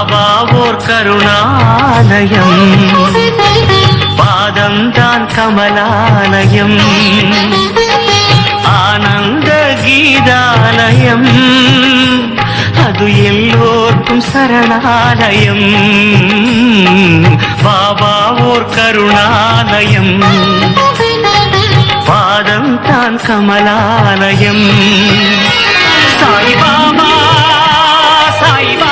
பாபா ஓர் கருணாலயம், பாதம்தான் கமலாலயம், ஆனந்த கீதாலயம், அது எல்லோர்க்கும் சரணாலயம். பாபா ஓர் கருணாலயம், பாதம் தான் கமலாலயம். சாய் பாபா, சாய் பாபா.